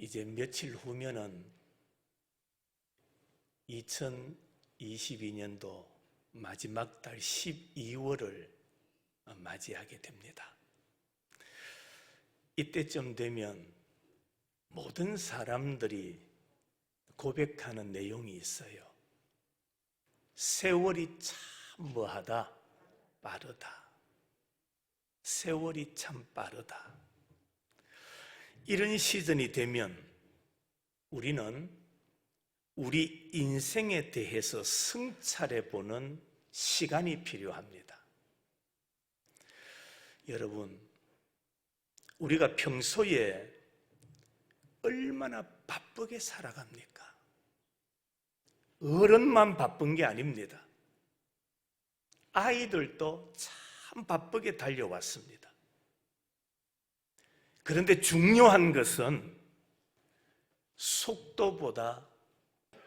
이제 며칠 후면은 2022년도 마지막 달 12월을 맞이하게 됩니다. 이때쯤 되면 모든 사람들이 고백하는 내용이 있어요. 세월이 참 뭐하다? 빠르다. 세월이 참 빠르다. 이런 시즌이 되면 우리는 우리 인생에 대해서 성찰해 보는 시간이 필요합니다. 여러분, 우리가 평소에 얼마나 바쁘게 살아갑니까? 어른만 바쁜 게 아닙니다. 아이들도 참 바쁘게 달려왔습니다. 그런데 중요한 것은 속도보다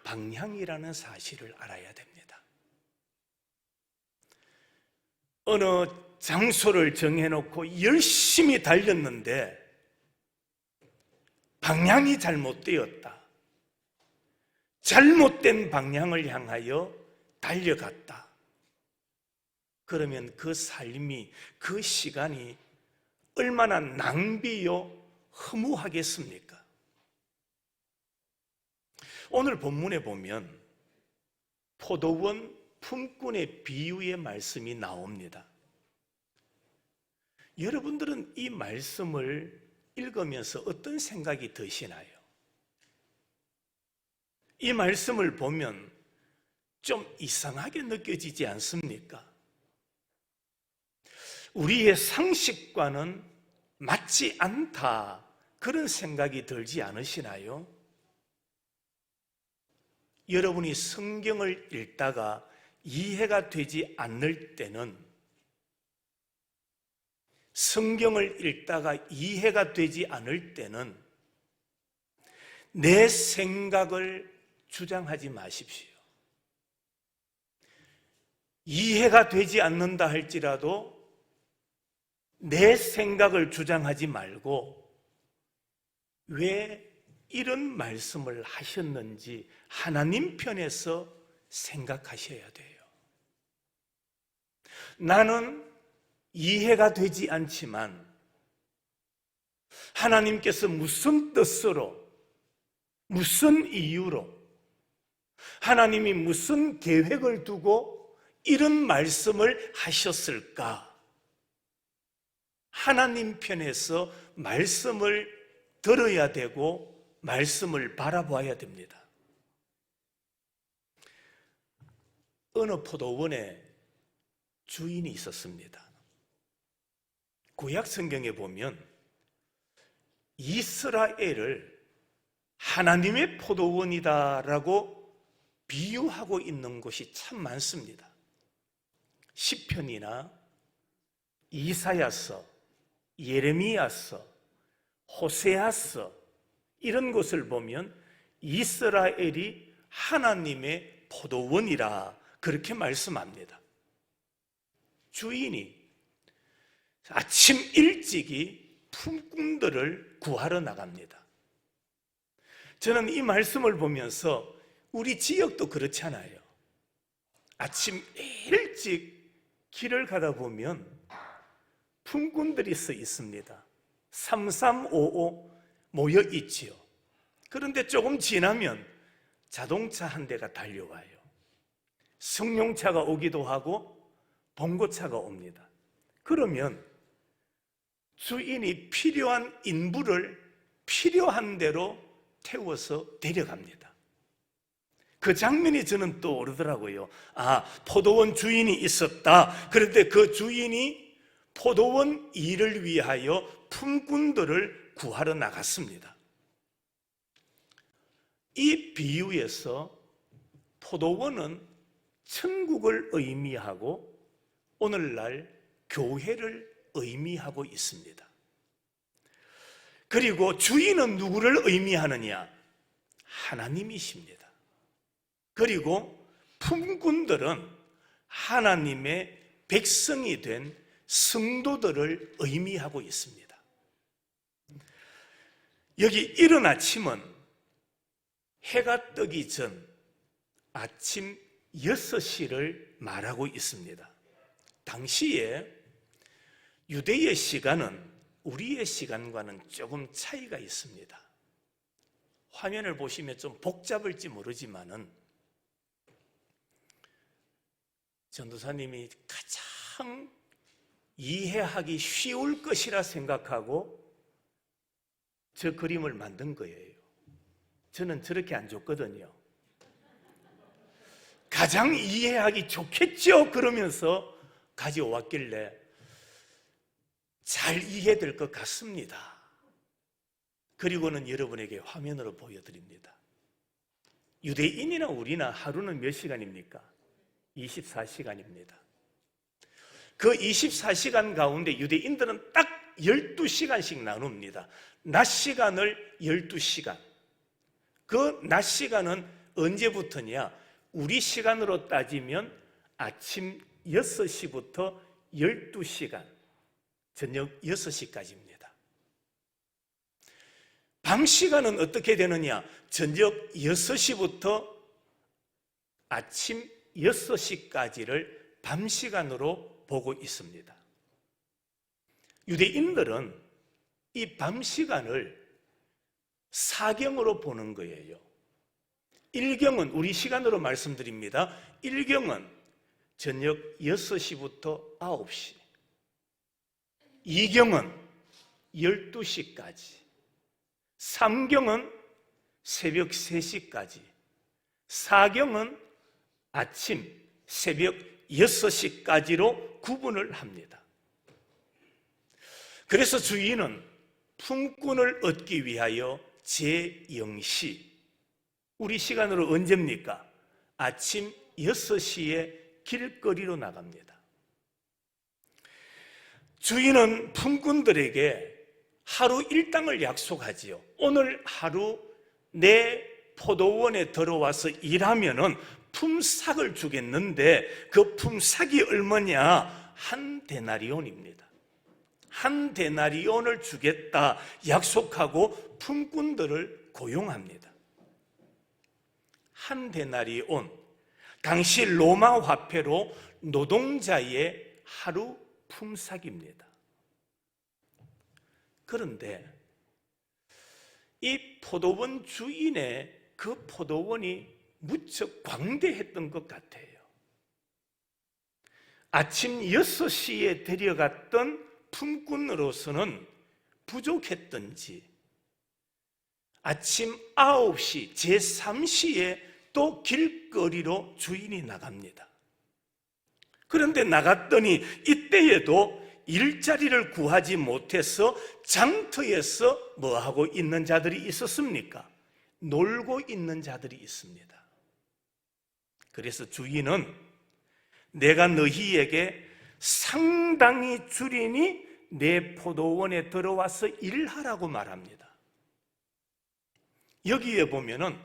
방향이라는 사실을 알아야 됩니다. 어느 장소를 정해놓고 열심히 달렸는데 방향이 잘못되었다. 잘못된 방향을 향하여 달려갔다. 그러면 그 삶이, 그 시간이 얼마나 낭비요, 허무하겠습니까? 오늘 본문에 보면 포도원 품꾼의 비유의 말씀이 나옵니다. 여러분들은 이 말씀을 읽으면서 어떤 생각이 드시나요? 이 말씀을 보면 좀 이상하게 느껴지지 않습니까? 우리의 상식과는 맞지 않다, 그런 생각이 들지 않으시나요? 여러분이 성경을 읽다가 이해가 되지 않을 때는, 성경을 읽다가 이해가 되지 않을 때는 내 생각을 주장하지 마십시오. 이해가 되지 않는다 할지라도 내 생각을 주장하지 말고 왜 이런 말씀을 하셨는지 하나님 편에서 생각하셔야 돼요. 나는 이해가 되지 않지만 하나님께서 무슨 뜻으로, 무슨 이유로, 하나님이 무슨 계획을 두고 이런 말씀을 하셨을까? 하나님 편에서 말씀을 들어야 되고 말씀을 바라봐야 됩니다. 어느 포도원에 주인이 있었습니다. 구약 성경에 보면 이스라엘을 하나님의 포도원이다라고 비유하고 있는 곳이 참 많습니다. 시편이나 이사야서, 예레미야서, 호세아서, 이런 곳을 보면 이스라엘이 하나님의 포도원이라 그렇게 말씀합니다. 주인이 아침 일찍이 품꾼들을 구하러 나갑니다. 저는 이 말씀을 보면서 우리 지역도 그렇잖아요. 아침 일찍 길을 가다 보면 품꾼들이 서 있습니다. 3355 모여 있지요. 그런데 조금 지나면 자동차 한 대가 달려와요. 승용차가 오기도 하고 봉고차가 옵니다. 그러면 주인이 필요한 인부를 필요한 대로 태워서 데려갑니다. 그 장면이 저는 떠오르더라고요. 아, 포도원 주인이 있었다. 그런데 그 주인이 포도원 일을 위하여 품꾼들을 구하러 나갔습니다. 이 비유에서 포도원은 천국을 의미하고 오늘날 교회를 의미하고 있습니다. 그리고 주인은 누구를 의미하느냐? 하나님이십니다. 그리고 품꾼들은 하나님의 백성이 된 성도들을 의미하고 있습니다. 여기 이른 아침은 해가 뜨기 전 아침 6시를 말하고 있습니다. 당시에 유대의 시간은 우리의 시간과는 조금 차이가 있습니다. 화면을 보시면 좀 복잡할지 모르지만은 전도사님이 가장 이해하기 쉬울 것이라 생각하고 저 그림을 만든 거예요. 저는 저렇게 안 줬거든요. 가장 이해하기 좋겠죠? 그러면서 가져왔길래 잘 이해될 것 같습니다. 그리고는 여러분에게 화면으로 보여드립니다. 유대인이나 우리나 하루는 몇 시간입니까? 24시간입니다. 그 24시간 가운데 유대인들은 딱 12시간씩 나눕니다. 낮 시간을 12시간. 그 낮 시간은 언제부터냐? 우리 시간으로 따지면 아침 6시부터 12시간, 저녁 6시까지입니다. 밤 시간은 어떻게 되느냐? 저녁 6시부터 아침 6시까지를 밤 시간으로 보고 있습니다. 유대인들은 이 밤 시간을 사경으로 보는 거예요. 일경은 우리 시간으로 말씀드립니다. 일경은 저녁 6시부터 9시, 이경은 12시까지, 삼경은 새벽 3시까지, 사경은 아침 새벽 6시까지로 구분을 합니다. 그래서 주인은 품꾼을 얻기 위하여 제0시, 우리 시간으로 언제입니까? 아침 6시에 길거리로 나갑니다. 주인은 품꾼들에게 하루 일당을 약속하지요. 오늘 하루 내 포도원에 들어와서 일하면은 품삯을 주겠는데 그 품삯이 얼마냐? 한 데나리온입니다. 한 데나리온을 주겠다 약속하고 품꾼들을 고용합니다. 한 데나리온, 당시 로마 화폐로 노동자의 하루 품삯입니다. 그런데 이 포도원 주인의 그 포도원이 무척 광대했던 것 같아요. 아침 6시에 데려갔던 품꾼으로서는 부족했던지 아침 9시, 제3시에 또 길거리로 주인이 나갑니다. 그런데 나갔더니 이때에도 일자리를 구하지 못해서 장터에서 뭐하고 있는 자들이 있었습니까? 놀고 있는 자들이 있습니다. 그래서 주인은 내가 너희에게 상당히 주리니 내 포도원에 들어와서 일하라고 말합니다. 여기에 보면은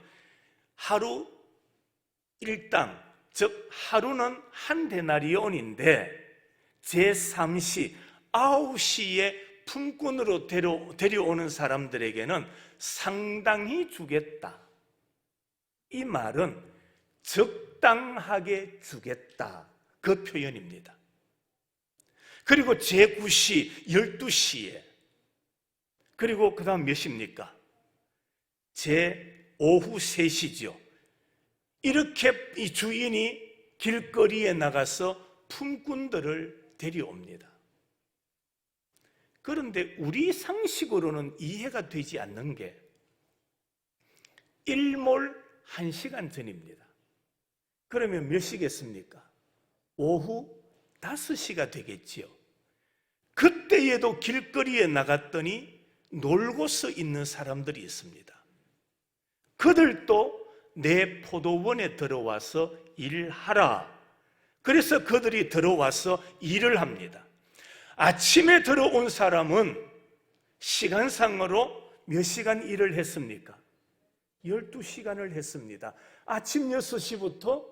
하루 일당, 즉 하루는 한 데나리온인데 제3시 9시에 품꾼으로 데려오는 사람들에게는 상당히 주겠다. 이 말은 적당하게 주겠다. 그 표현입니다. 그리고 제9시 12시에 그리고 그 다음 몇 시입니까? 오후 3시죠. 이렇게 이 주인이 길거리에 나가서 품꾼들을 데려옵니다. 그런데 우리 상식으로는 이해가 되지 않는 게 일몰 1시간 전입니다. 그러면 몇 시겠습니까? 오후 5시가 되겠지요. 그때에도 길거리에 나갔더니 놀고서 있는 사람들이 있습니다. 그들도 내 포도원에 들어와서 일하라. 그래서 그들이 들어와서 일을 합니다. 아침에 들어온 사람은 시간상으로 몇 시간 일을 했습니까? 12시간을 했습니다. 아침 6시부터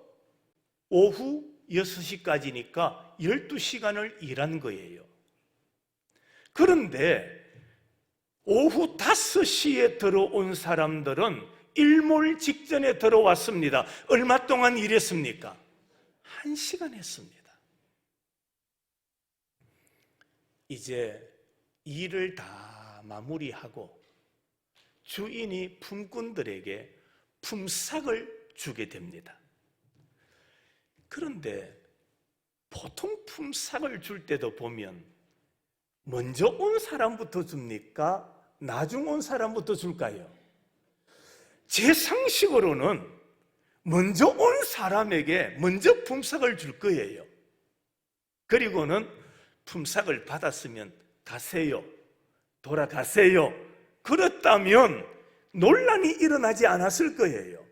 오후 6시까지니까 12시간을 일한 거예요. 그런데 오후 5시에 들어온 사람들은 일몰 직전에 들어왔습니다. 얼마 동안 일했습니까? 1시간 했습니다. 이제 일을 다 마무리하고 주인이 품꾼들에게 품삯을 주게 됩니다. 그런데 보통 품삯을 줄 때도 보면 먼저 온 사람부터 줍니까? 나중 온 사람부터 줄까요? 제 상식으로는 먼저 온 사람에게 먼저 품삯을 줄 거예요. 그리고는 품삯을 받았으면 가세요, 돌아가세요. 그렇다면 논란이 일어나지 않았을 거예요.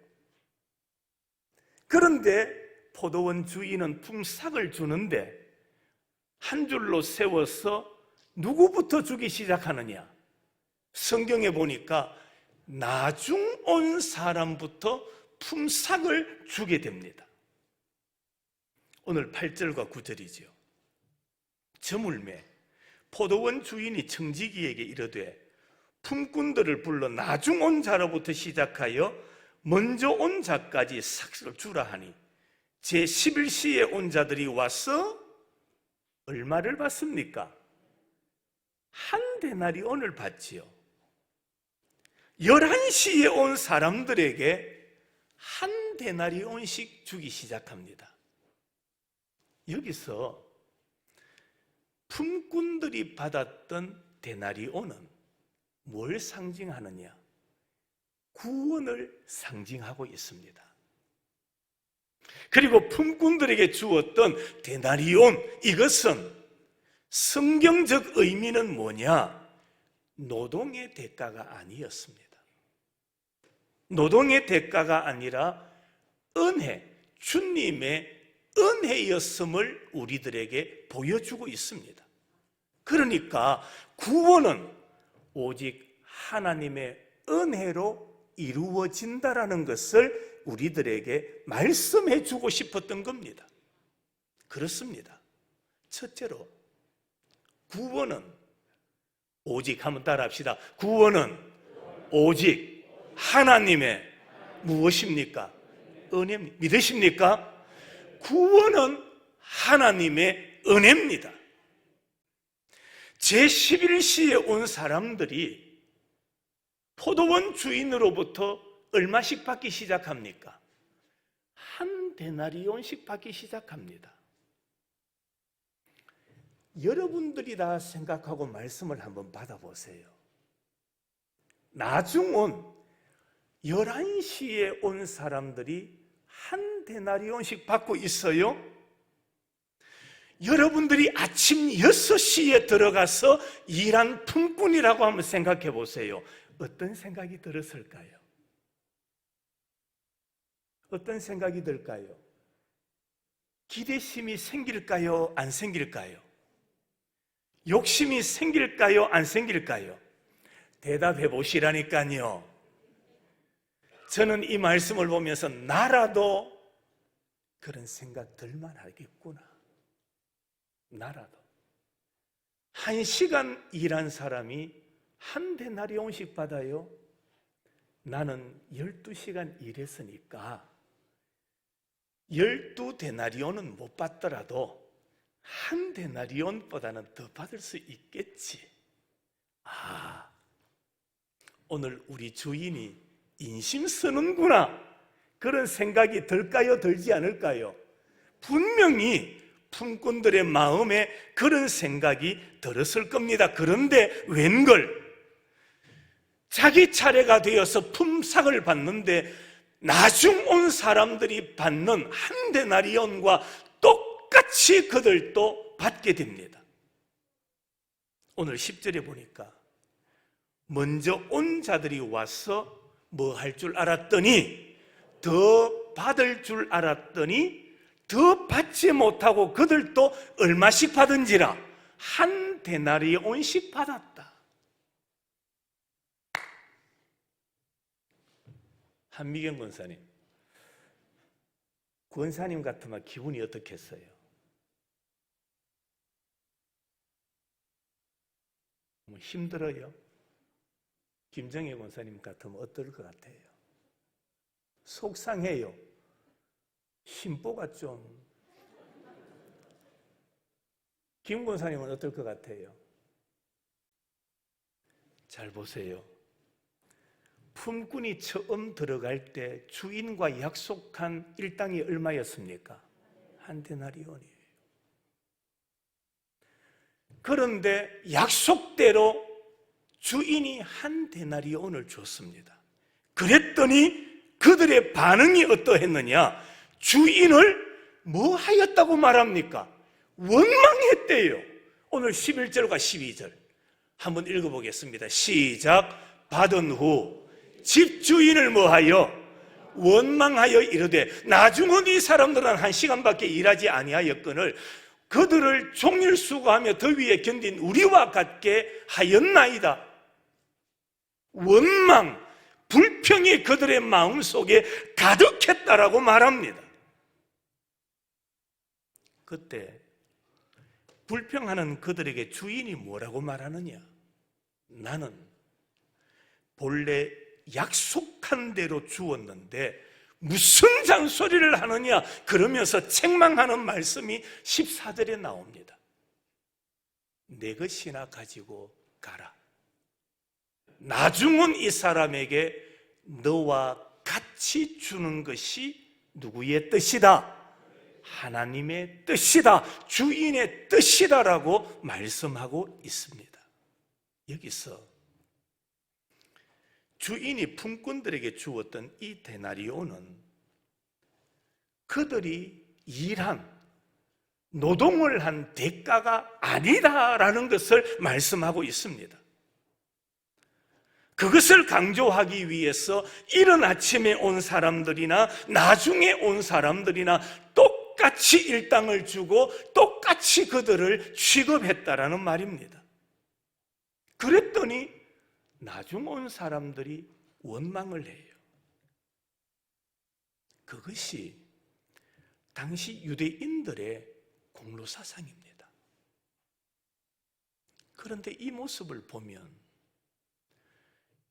그런데 포도원 주인은 품삯을 주는데 한 줄로 세워서 누구부터 주기 시작하느냐? 성경에 보니까 나중 온 사람부터 품삯을 주게 됩니다. 오늘 8절과 9절이죠. 저물매 포도원 주인이 청지기에게 이르되 품꾼들을 불러 나중 온 자로부터 시작하여 먼저 온 자까지 삭을 주라 하니 제 11시에 온 자들이 와서 얼마를 받습니까? 한 데나리온을 받지요. 11시에 온 사람들에게 한 데나리온씩 주기 시작합니다. 여기서 품꾼들이 받았던 데나리온은 뭘 상징하느냐? 구원을 상징하고 있습니다. 그리고 품꾼들에게 주었던 데나리온, 이것은 성경적 의미는 뭐냐? 노동의 대가가 아니었습니다. 노동의 대가가 아니라 은혜, 주님의 은혜였음을 우리들에게 보여주고 있습니다. 그러니까 구원은 오직 하나님의 은혜로 이루어진다라는 것을 우리들에게 말씀해 주고 싶었던 겁니다. 그렇습니다. 첫째로 구원은 오직, 한번 따라합시다. 구원은 오직 하나님의 무엇입니까? 은혜. 믿으십니까? 구원은 하나님의 은혜입니다. 제11시에 온 사람들이 포도원 주인으로부터 얼마씩 받기 시작합니까? 한 데나리온씩 받기 시작합니다. 여러분들이 다 생각하고 말씀을 한번 받아보세요. 나중 온 11시에 온 사람들이 한 데나리온씩 받고 있어요. 여러분들이 아침 6시에 들어가서 일한 품꾼이라고 한번 생각해 보세요. 어떤 생각이 들었을까요? 어떤 생각이 들까요? 기대심이 생길까요? 안 생길까요? 욕심이 생길까요? 안 생길까요? 대답해 보시라니까요. 저는 이 말씀을 보면서 나라도 그런 생각 들만 하겠구나. 나라도 1시간 일한 사람이 한 데나리온씩 받아요. 나는 12시간 일했으니까 12데나리온은 못 받더라도 한 데나리온보다는 더 받을 수 있겠지. 오늘 우리 주인이 인심 쓰는구나, 그런 생각이 들까요? 들지 않을까요? 분명히 품꾼들의 마음에 그런 생각이 들었을 겁니다. 그런데 웬걸 자기 차례가 되어서 품삯을 받는데 나중 온 사람들이 받는 한 데나리온과 똑같이 그들도 받게 됩니다. 오늘 10절에 보니까 먼저 온 자들이 와서 뭐 할 줄 알았더니, 더 받을 줄 알았더니 더 받지 못하고 그들도 얼마씩 받은지라 한 데나리온씩 받았다. 한미경 권사님, 권사님 같으면 기분이 어떻겠어요? 힘들어요? 김정혜 권사님 같으면 어떨 것 같아요? 속상해요. 심보가 좀. 김 권사님은 어떨 것 같아요? 잘 보세요. 품꾼이 처음 들어갈 때 주인과 약속한 일당이 얼마였습니까? 한 데나리온이에요. 그런데 약속대로 주인이 한 데나리온을 줬습니다. 그랬더니 그들의 반응이 어떠했느냐? 주인을 뭐 하였다고 말합니까? 원망했대요. 오늘 11절과 12절 한번 읽어보겠습니다. 시작. 받은 후 집주인을 뭐하여? 원망하여 이르되 나중은 이 사람들은 한 시간밖에 일하지 아니하였거늘 그들을 종일 수고하며 더위에 견딘 우리와 같게 하였나이다. 원망, 불평이 그들의 마음속에 가득했다라고 말합니다. 그때 불평하는 그들에게 주인이 뭐라고 말하느냐? 나는 본래 약속한 대로 주었는데 무슨 잔소리를 하느냐? 그러면서 책망하는 말씀이 14절에 나옵니다. 내 것이나 가지고 가라. 나중은 이 사람에게 너와 같이 주는 것이 누구의 뜻이다? 하나님의 뜻이다. 주인의 뜻이다라고 말씀하고 있습니다. 여기서 주인이 품꾼들에게 주었던 이 데나리온은 그들이 일한 노동을 한 대가가 아니다라는 것을 말씀하고 있습니다. 그것을 강조하기 위해서 이른 아침에 온 사람들이나 나중에 온 사람들이나 똑같이 일당을 주고 똑같이 그들을 취급했다라는 말입니다. 그랬더니 나중 온 사람들이 원망을 해요. 그것이 당시 유대인들의 공로사상입니다. 그런데 이 모습을 보면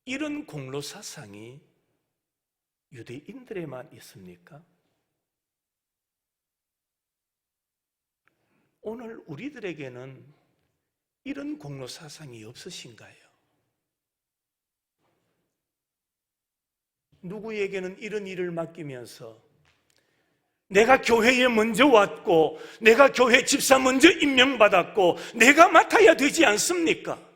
이런 공로사상이 유대인들에만 있습니까? 오늘 우리들에게는 이런 공로사상이 없으신가요? 누구에게는 이런 일을 맡기면서 내가 교회에 먼저 왔고 내가 교회 집사 먼저 임명받았고 내가 맡아야 되지 않습니까?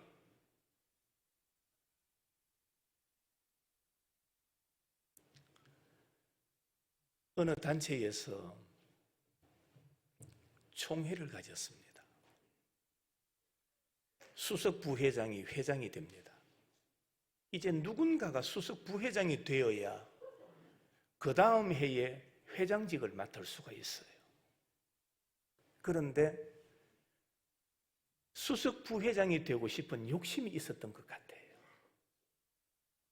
어느 단체에서 총회를 가졌습니다. 수석 부회장이 회장이 됩니다. 이제 누군가가 수석 부회장이 되어야 그 다음 해에 회장직을 맡을 수가 있어요. 그런데 수석 부회장이 되고 싶은 욕심이 있었던 것 같아요.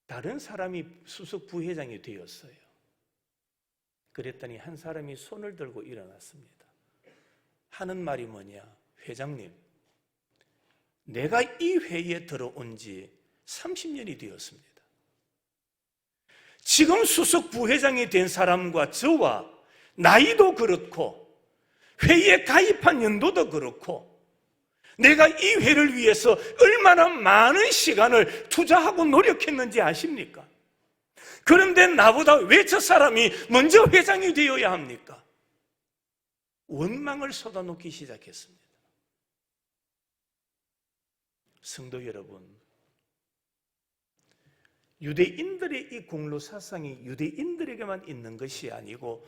다른 사람이 수석 부회장이 되었어요. 그랬더니 한 사람이 손을 들고 일어났습니다. 하는 말이 뭐냐? 회장님, 내가 이 회의에 들어온 지 30년이 되었습니다. 지금 수석 부회장이 된 사람과 저와 나이도 그렇고 회의에 가입한 연도도 그렇고 내가 이 회를 위해서 얼마나 많은 시간을 투자하고 노력했는지 아십니까? 그런데 나보다 왜 저 사람이 먼저 회장이 되어야 합니까? 원망을 쏟아놓기 시작했습니다. 성도 여러분, 유대인들의 이 공로사상이 유대인들에게만 있는 것이 아니고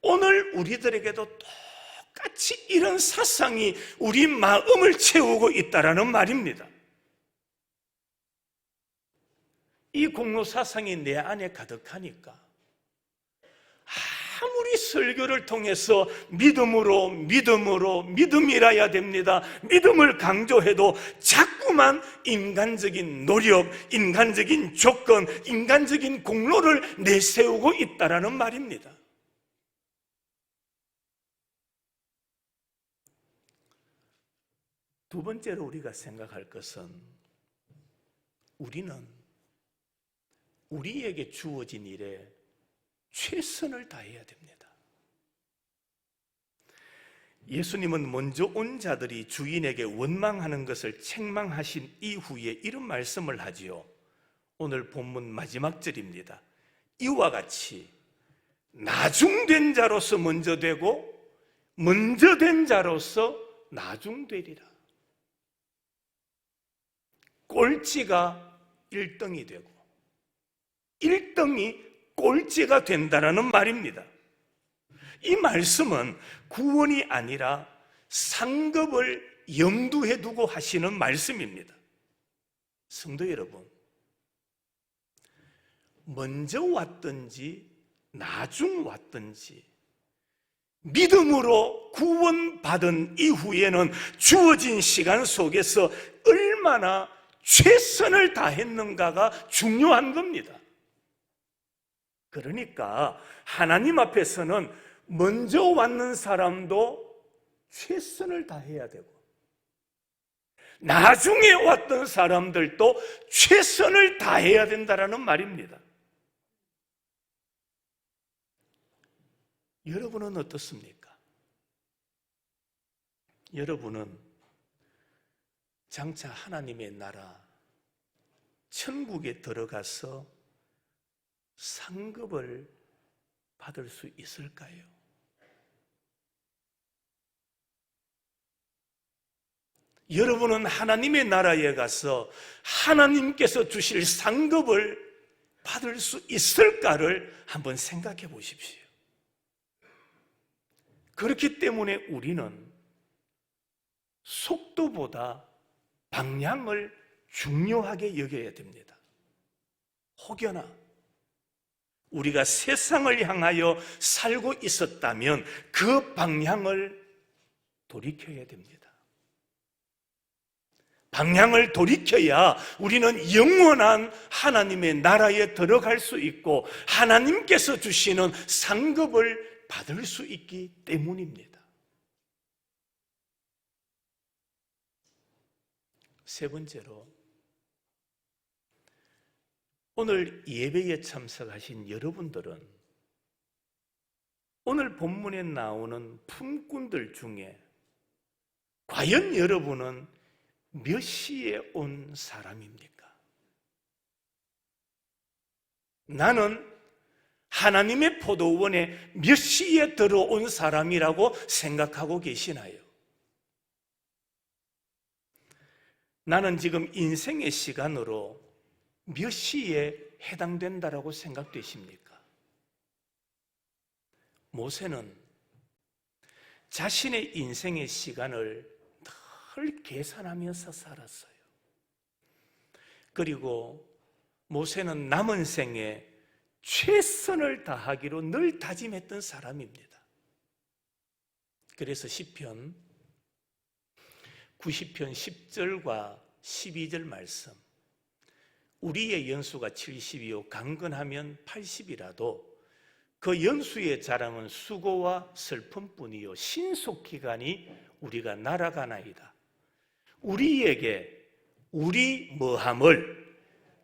오늘 우리들에게도 똑같이 이런 사상이 우리 마음을 채우고 있다는 말입니다. 이 공로사상이 내 안에 가득하니까 아무리 설교를 통해서 믿음이라야 됩니다. 믿음을 강조해도 자꾸만 인간적인 노력, 인간적인 조건, 인간적인 공로를 내세우고 있다는 말입니다. 두 번째로 우리가 생각할 것은 우리는 우리에게 주어진 일에 최선을 다해야 됩니다. 예수님은 먼저 온 자들이 주인에게 원망하는 것을 책망하신 이후에 이런 말씀을 하지요. 오늘 본문 마지막 절입니다. 이와 같이 나중된 자로서 먼저 되고 먼저 된 자로서 나중되리라. 꼴찌가 1등이 되고 1등이 꼴찌가 된다는 말입니다. 이 말씀은 구원이 아니라 상급을 염두에 두고 하시는 말씀입니다. 성도 여러분, 먼저 왔든지 나중 왔든지 믿음으로 구원받은 이후에는 주어진 시간 속에서 얼마나 최선을 다했는가가 중요한 겁니다. 그러니까 하나님 앞에서는 먼저 왔는 사람도 최선을 다해야 되고 나중에 왔던 사람들도 최선을 다해야 된다는 말입니다. 여러분은 어떻습니까? 여러분은 장차 하나님의 나라 천국에 들어가서 상급을 받을 수 있을까요? 여러분은 하나님의 나라에 가서 하나님께서 주실 상급을 받을 수 있을까를 한번 생각해 보십시오. 그렇기 때문에 우리는 속도보다 방향을 중요하게 여겨야 됩니다. 혹여나 우리가 세상을 향하여 살고 있었다면 그 방향을 돌이켜야 됩니다. 방향을 돌이켜야 우리는 영원한 하나님의 나라에 들어갈 수 있고 하나님께서 주시는 상급을 받을 수 있기 때문입니다. 세 번째로, 오늘 예배에 참석하신 여러분들은 오늘 본문에 나오는 품꾼들 중에 과연 여러분은 몇 시에 온 사람입니까? 나는 하나님의 포도원에 몇 시에 들어온 사람이라고 생각하고 계시나요? 나는 지금 인생의 시간으로 몇 시에 해당된다라고 생각되십니까? 모세는 자신의 인생의 시간을 늘 계산하면서 살았어요. 그리고 모세는 남은 생에 최선을 다하기로 늘 다짐했던 사람입니다. 그래서 시편 90편 10절과 12절 말씀, 우리의 연수가 70이요 강건하면 80이라도 그 연수의 자랑은 수고와 슬픔뿐이요 신속기간이 우리가 날아가나이다. 우리에게 우리 뭐함을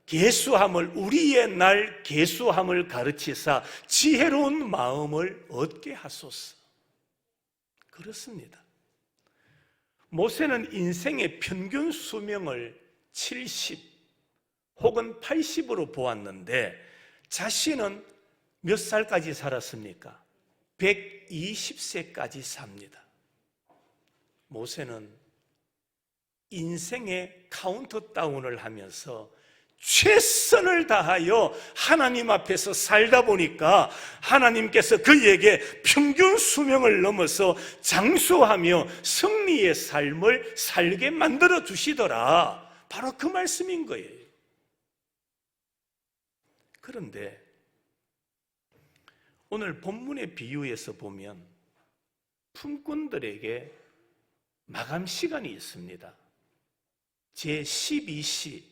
계수함을, 우리의 날 계수함을 가르치사 지혜로운 마음을 얻게 하소서. 그렇습니다. 모세는 인생의 평균 수명을 70 혹은 80으로 보았는데 자신은 몇 살까지 살았습니까? 120세까지 삽니다. 모세는 인생의 카운트다운을 하면서 최선을 다하여 하나님 앞에서 살다 보니까 하나님께서 그에게 평균 수명을 넘어서 장수하며 승리의 삶을 살게 만들어 주시더라. 바로 그 말씀인 거예요. 그런데 오늘 본문의 비유에서 보면 품꾼들에게 마감 시간이 있습니다. 제12시,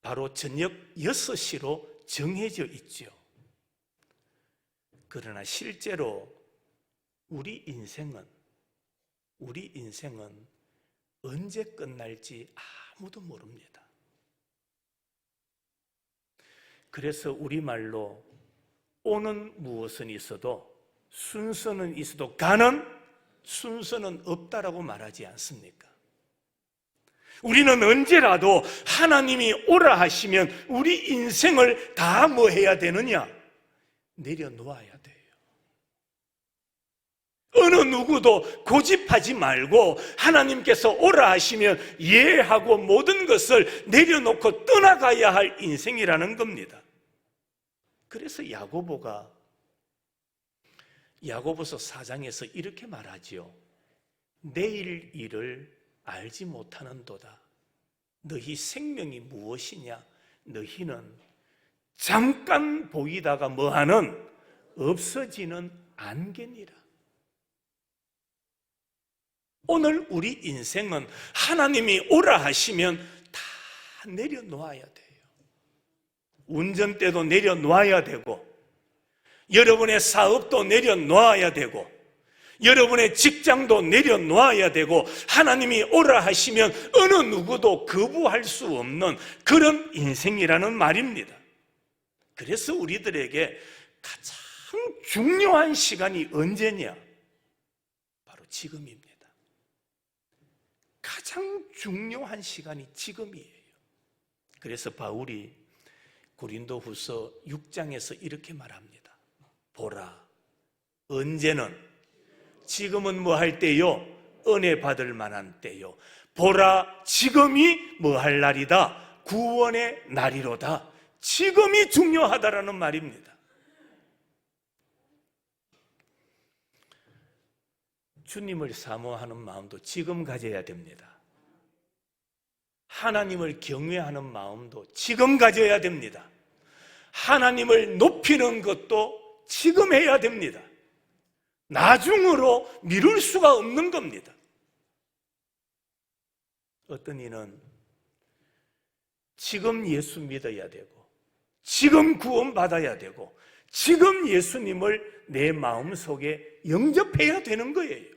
바로 저녁 6시로 정해져 있죠. 그러나 실제로 우리 인생은 언제 끝날지 아무도 모릅니다. 그래서 우리말로 오는 무엇은 있어도 순서는 있어도 가는 순서는 없다라고 말하지 않습니까? 우리는 언제라도 하나님이 오라 하시면 우리 인생을 다 뭐 해야 되느냐? 내려놓아야 돼요. 어느 누구도 고집하지 말고 하나님께서 오라 하시면 예하고 모든 것을 내려놓고 떠나가야 할 인생이라는 겁니다. 그래서 야고보가 야고보서 4장에서 이렇게 말하지요. 내일 일을 알지 못하는도다. 너희 생명이 무엇이냐? 너희는 잠깐 보이다가 뭐하는 없어지는 안개니라. 오늘 우리 인생은 하나님이 오라 하시면 다 내려놓아야 돼요. 운전대도 내려놓아야 되고, 여러분의 사업도 내려놓아야 되고, 여러분의 직장도 내려놓아야 되고, 하나님이 오라 하시면 어느 누구도 거부할 수 없는 그런 인생이라는 말입니다. 그래서 우리들에게 가장 중요한 시간이 언제냐? 바로 지금입니다. 가장 중요한 시간이 지금이에요. 그래서 바울이 고린도후서 6장에서 이렇게 말합니다. 보라, 언제는, 지금은 뭐 할 때요? 은혜 받을 만한 때요. 보라, 지금이 뭐 할 날이다? 구원의 날이로다. 지금이 중요하다라는 말입니다. 주님을 사모하는 마음도 지금 가져야 됩니다. 하나님을 경외하는 마음도 지금 가져야 됩니다. 하나님을 높이는 것도 지금 해야 됩니다. 나중으로 미룰 수가 없는 겁니다. 어떤 이는 지금 예수 믿어야 되고, 지금 구원받아야 되고, 지금 예수님을 내 마음속에 영접해야 되는 거예요.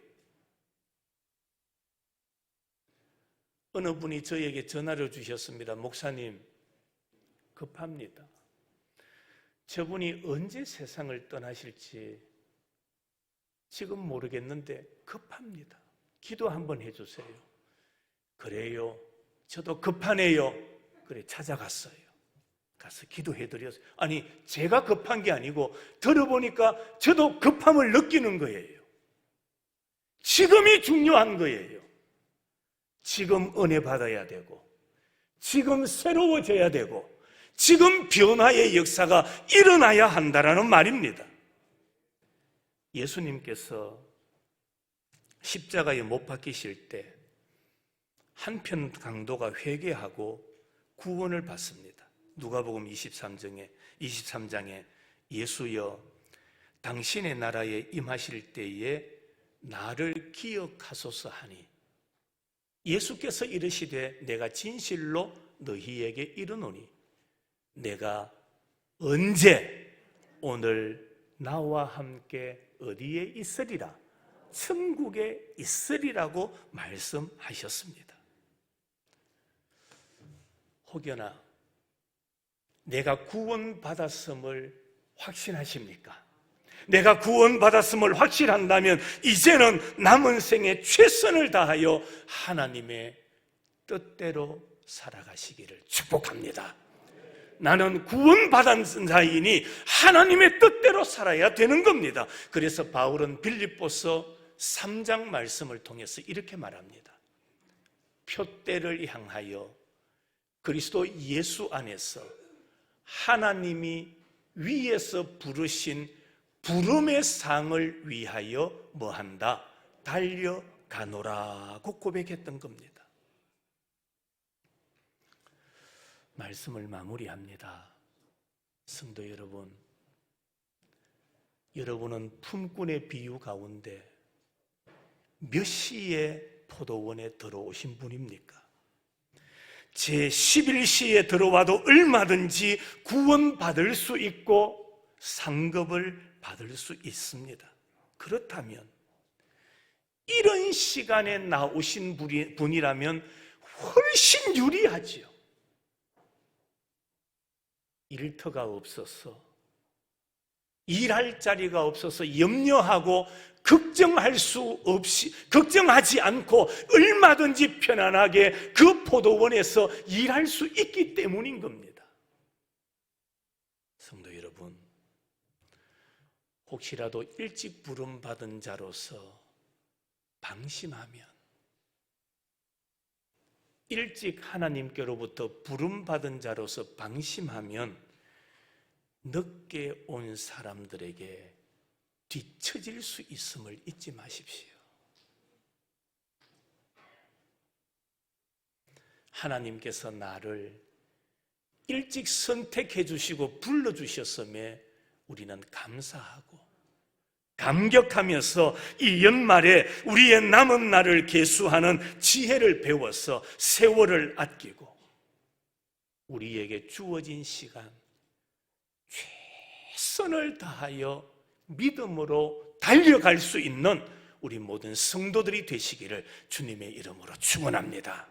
어느 분이 저에게 전화를 주셨습니다. 목사님, 급합니다. 저분이 언제 세상을 떠나실지 지금 모르겠는데 급합니다. 기도 한번 해주세요. 그래요, 저도 급하네요. 그래 찾아갔어요. 가서 기도해드렸어요. 아니, 제가 급한 게 아니고 들어보니까 저도 급함을 느끼는 거예요. 지금이 중요한 거예요. 지금 은혜 받아야 되고, 지금 새로워져야 되고, 지금 변화의 역사가 일어나야 한다라는 말입니다. 예수님께서 십자가에 못 박히실 때 한편 강도가 회개하고 구원을 받습니다. 누가복음 23장에 예수여, 당신의 나라에 임하실 때에 나를 기억하소서 하니, 예수께서 이르시되 내가 진실로 너희에게 이르노니 내가 언제 오늘 나와 함께 어디에 있으리라? 천국에 있으리라고 말씀하셨습니다. 혹여나 내가 구원받았음을 확신하십니까? 내가 구원받았음을 확실한다면 이제는 남은 생에 최선을 다하여 하나님의 뜻대로 살아가시기를 축복합니다. 나는 구원받은 자이니 하나님의 뜻대로 살아야 되는 겁니다. 그래서 바울은 빌립보서 3장 말씀을 통해서 이렇게 말합니다. 표대를 향하여 그리스도 예수 안에서 하나님이 위에서 부르신 부름의 상을 위하여 뭐한다? 달려가노라고 고백했던 겁니다. 말씀을 마무리합니다. 성도 여러분, 여러분은 품꾼의 비유 가운데 몇 시에 포도원에 들어오신 분입니까? 제 11시에 들어와도 얼마든지 구원받을 수 있고 상급을 받을 수 있습니다. 그렇다면 이런 시간에 나오신 분이라면 훨씬 유리하지요. 일터가 없어서, 일할 자리가 없어서 염려하고 걱정하지 않고 얼마든지 편안하게 그 포도원에서 일할 수 있기 때문인 겁니다. 성도 여러분, 혹시라도 일찍 부름받은 자로서 방심하면, 일찍 하나님께로부터 부름받은 자로서 방심하면 늦게 온 사람들에게 뒤처질 수 있음을 잊지 마십시오. 하나님께서 나를 일찍 선택해 주시고 불러주셨음에 우리는 감사하고 감격하면서 이 연말에 우리의 남은 날을 계수하는 지혜를 배워서 세월을 아끼고 우리에게 주어진 시간 최선을 다하여 믿음으로 달려갈 수 있는 우리 모든 성도들이 되시기를 주님의 이름으로 축원합니다.